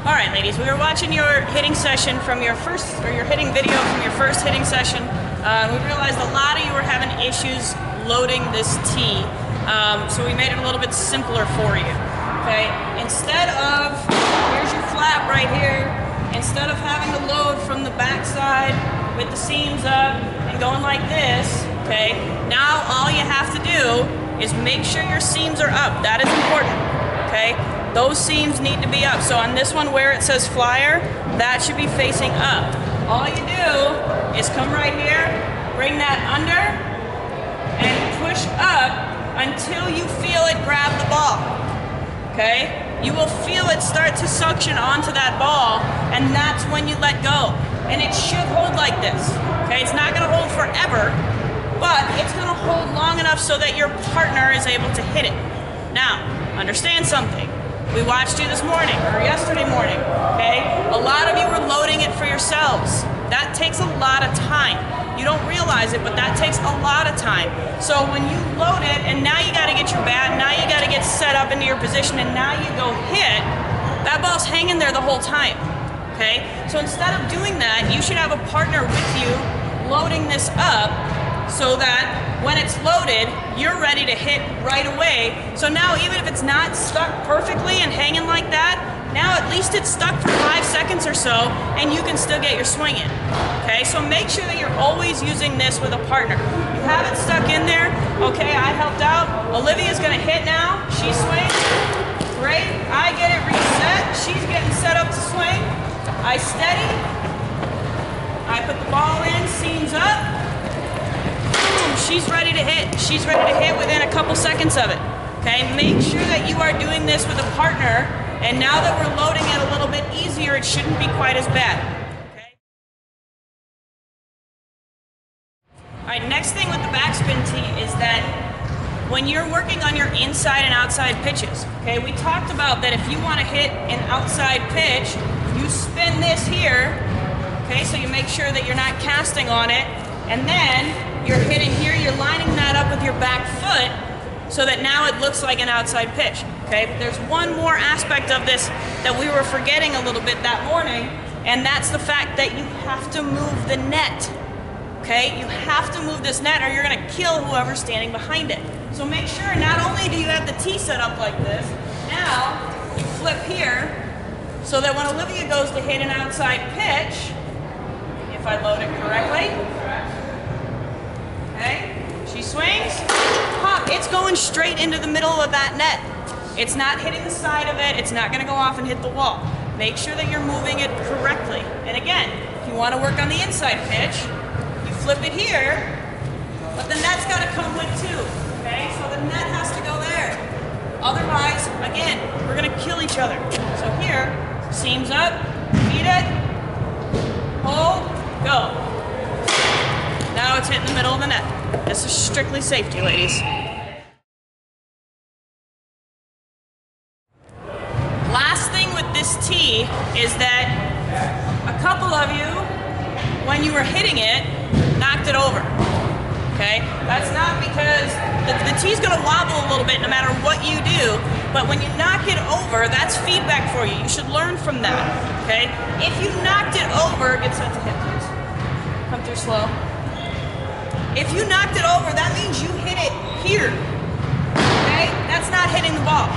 All right, ladies, we were watching your hitting session from your first, or your hitting video from your first hitting session. We realized a lot of you were having issues loading this tee, so we made it a little bit simpler for you. Okay, instead of, here's your flap right here, instead of having to load from the backside with the seams up and going like this, okay, now all you have to do is make sure your seams are up. That is important, okay? Those seams need to be up. So on this one where it says flyer, that should be facing up. All you do is come right here, bring that under, and push up until you feel it grab the ball, okay? You will feel it start to suction onto that ball, and that's when you let go. And it should hold like this, okay? It's not gonna hold forever, but it's gonna hold long enough so that your partner is able to hit it. Now, understand something. We watched you this morning, or yesterday morning, okay? A lot of you were loading it for yourselves. That takes a lot of time. You don't realize it, but that takes a lot of time. So when you load it, and now you gotta get your bat, now you gotta get set up into your position, and now you go hit, that ball's hanging there the whole time, okay? So instead of doing that, you should have a partner with you loading this up so that when it's loaded, you're ready to hit right away. So now even if it's not stuck perfectly and hanging like that, now at least it's stuck for 5 seconds or so and you can still get your swing in, okay? So make sure that you're always using this with a partner. You have it stuck in there, okay, I helped out. Olivia's gonna hit now, she swings, great. I get it reset, she's getting set up to swing. I steady, I put the ball in, seams up. She's ready to hit. She's ready to hit within a couple seconds of it. Okay, make sure that you are doing this with a partner, and now that we're loading it a little bit easier, it shouldn't be quite as bad. Okay. All right, next thing with the backspin tee is that when you're working on your inside and outside pitches, okay, we talked about that if you want to hit an outside pitch, you spin this here, okay, so you make sure that you're not casting on it, and then you're hitting here, you're lining that up with your back foot so that now it looks like an outside pitch, okay? But there's one more aspect of this that we were forgetting a little bit that morning, and that's the fact that you have to move the net, okay? You have to move this net or you're gonna kill whoever's standing behind it. So make sure not only do you have the tee set up like this, now you flip here so that when Olivia goes to hit an outside pitch, if I load it correctly, okay, she swings, pop, it's going straight into the middle of that net. It's not hitting the side of it, it's not gonna go off and hit the wall. Make sure that you're moving it correctly. And again, if you wanna work on the inside pitch, you flip it here, but the net's gotta come with too, okay? So the net has to go there. Otherwise, again, we're gonna kill each other. So here, seams up, feed it, hold, go. Now it's hitting the middle of the net. This is strictly safety, ladies. Last thing with this tee is that a couple of you, when you were hitting it, knocked it over, okay? That's not because the tee's gonna wobble a little bit no matter what you do, but when you knock it over, that's feedback for you. You should learn from that, okay? If you knocked it over, get set to hit, please. Come through slow. If you knocked it over, that means you hit it here, okay? That's not hitting the ball.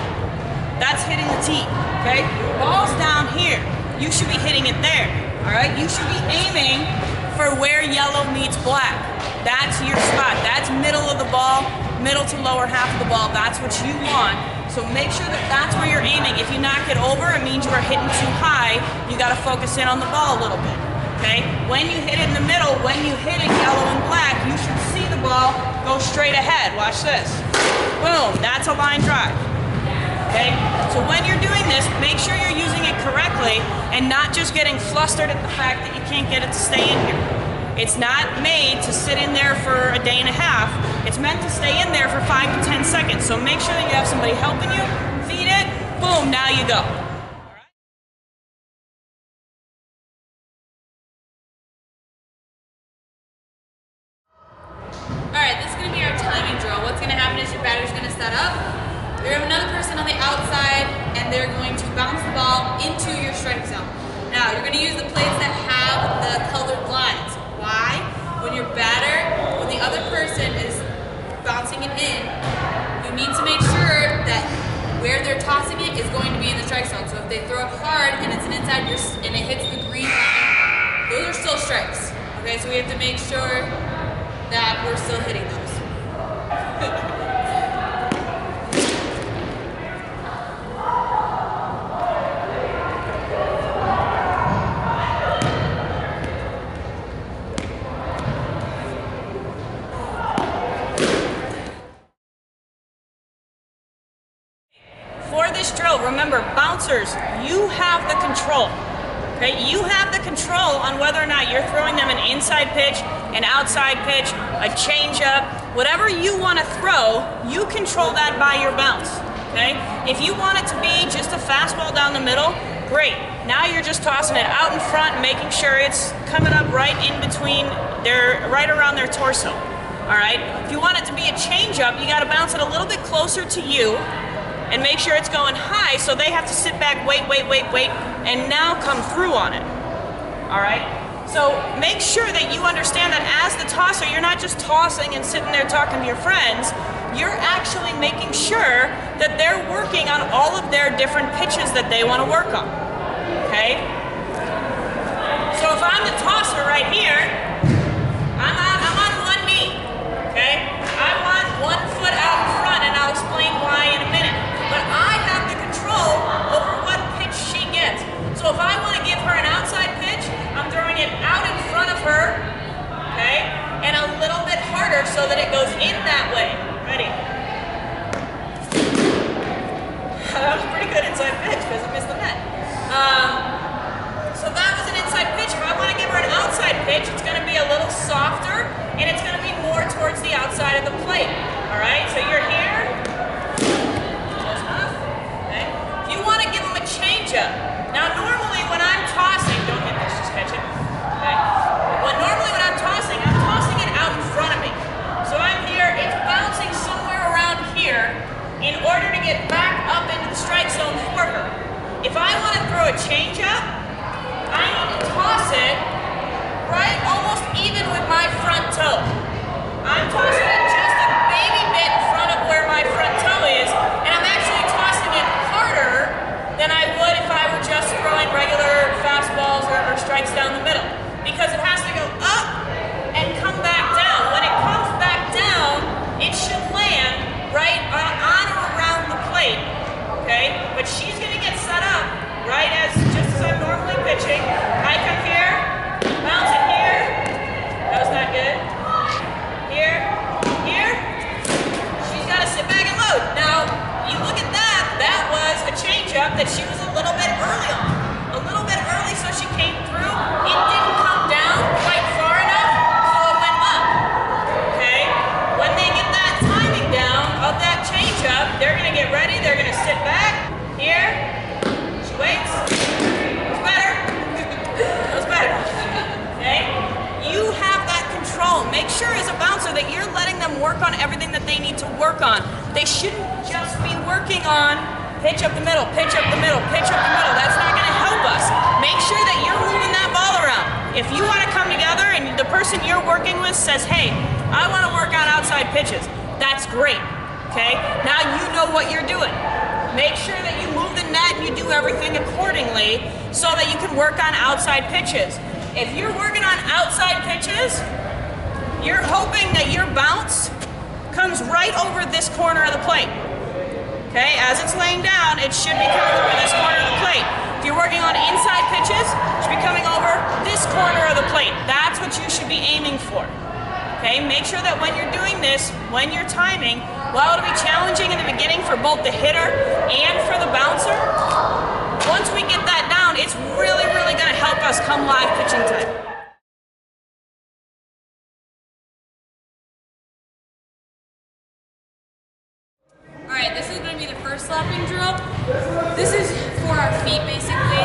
That's hitting the tee, okay? Ball's down here. You should be hitting it there, all right? You should be aiming for where yellow meets black. That's your spot. That's middle of the ball, middle to lower half of the ball. That's what you want. So make sure that that's where you're aiming. If you knock it over, it means you are hitting too high. You gotta focus in on the ball a little bit. Okay? When you hit it in the middle, when you hit it yellow and black, you should see the ball go straight ahead. Watch this. Boom, that's a line drive. Okay? So when you're doing this, make sure you're using it correctly and not just getting flustered at the fact that you can't get it to stay in here. It's not made to sit in there for a day and a half. It's meant to stay in there for 5 to 10 seconds. So make sure that you have somebody helping you, feed it, boom, now you go. Alright, this is going to be our timing drill. What's going to happen is your batter's going to set up. You're going to have another person on the outside, and they're going to bounce the ball into your strike zone. Now, you're going to use the plates that have the colored lines. Why? When your batter, when the other person is bouncing it in, you need to make sure that where they're tossing it is going to be in the strike zone. So if they throw it hard and it's an inside and it hits the green line, those are still strikes. Okay, so we have to make sure that we're still hitting those. For this drill, remember, bouncers, you have the control. Okay, you have the control on whether or not you're throwing them an inside pitch, an outside pitch, a changeup, whatever you want to throw, you control that by your bounce. Okay, if you want it to be just a fastball down the middle, great. Now you're just tossing it out in front, making sure it's coming up right in between right around their torso. All right. If you want it to be a changeup, you got to bounce it a little bit closer to you and make sure it's going high, so they have to sit back, wait, and now come through on it. All right? So make sure that you understand that as the tosser, you're not just tossing and sitting there talking to your friends, you're actually making sure that they're working on all of their different pitches that they want to work on. Okay? So if I'm the tosser right here, I'm on one knee. Okay? I want 1 foot out in front, and I'll explain why in a minute. But I have the control over what pitch she gets. So if I want to give her an outside pitch, I'm throwing it out in front of her, okay, and a little bit harder so that it goes in that way. Ready? That was a pretty good inside pitch because it missed the net. So that was an inside pitch. If I want to give her an outside pitch, it's going to be a little softer, and it's going to be more towards the outside of the plate. All right, so you're here. Changeup. Now normally when I'm tossing, don't hit this, just catch it. Okay. Normally when I'm tossing it out in front of me. So I'm here, it's bouncing somewhere around here in order to get back up into the strike zone for her. If I want to throw a changeup, I need to toss it right almost even with my front toe. I'm tossing it just a baby bit in front of where my front toe is, and I'm actually tossing it harder than I would if I were just throwing regular fastballs or strikes down the middle. Because it has to go up and come back down. When it comes back down, it should land right on or around the plate. Okay? But she's gonna get set up right just as I'm normally pitching. I come here, bounce it here. That was not good. Here. She's gotta sit back and load. Now, you look at that, that was a changeup that she was a little bit early on. A little bit early, so she came through. It didn't come down quite far enough, so it went up. Okay? When they get that timing down of that changeup, they're gonna get ready, they're gonna sit back. Here. She waits. That was better. That was better. Okay? You have that control. Make sure as a bouncer that you're letting them work on everything that they need to work on. They shouldn't just be working on pitch up the middle, pitch up the middle, pitch up the middle. That's not going to help us. Make sure that you're moving that ball around. If you want to come together and the person you're working with says, hey, I want to work on outside pitches, that's great. Okay? Now you know what you're doing. Make sure that you move the net and you do everything accordingly so that you can work on outside pitches. If you're working on outside pitches, you're hoping that your bounce comes right over this corner of the plate. Okay, as it's laying down, it should be coming over this corner of the plate. If you're working on inside pitches, it should be coming over this corner of the plate. That's what you should be aiming for. Okay, make sure that when you're doing this, when you're timing, while it'll be challenging in the beginning for both the hitter and for the bouncer, once we get that down, it's really going to help us come live pitching time. Alright, this is going to be the first slapping drill. This is for our feet basically.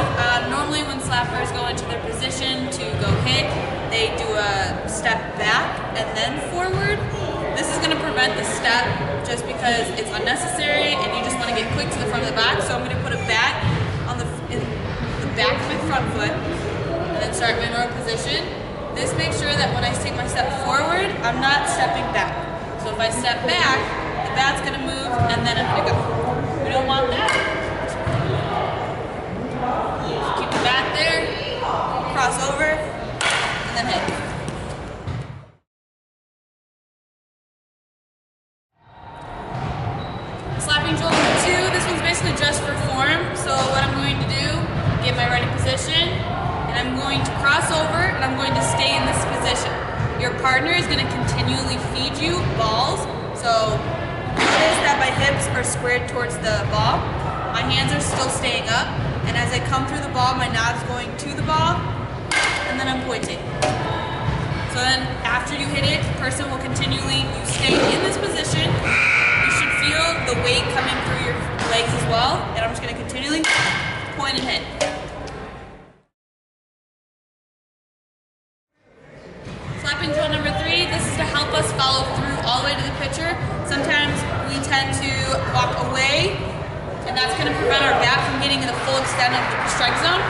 Normally when slappers go into their position to go hit, they do a step back and then forward. This is going to prevent the step just because it's unnecessary and you just want to get quick to the front of the back. So I'm going to put a bat on in the back of my front foot and then start my normal position. This makes sure that when I take my step forward, I'm not stepping back. So if I step back, the bat's going to move and then I'm going to go. We don't want that. Keep the bat there, cross over, and then hit. Slapping drill number 2, this one's basically just for form. So what I'm going to do, get my ready position, and I'm going to cross over, and I'm going to stay in this position. Your partner is going to continually feed you balls. So notice that my hips are squared towards the ball. My hands are still staying up, and as I come through the ball, my knob's going to the ball, and then I'm pointing. So then after you hit it, the person will continually, you stay in this position. You should feel the weight coming through your legs as well, and I'm just going to continually point and hit. Slapping drill number 3, this is to help us follow through all the way to the pitcher. Sometimes we tend to walk away, and that's going to prevent our bat from getting the full extent of the strike zone.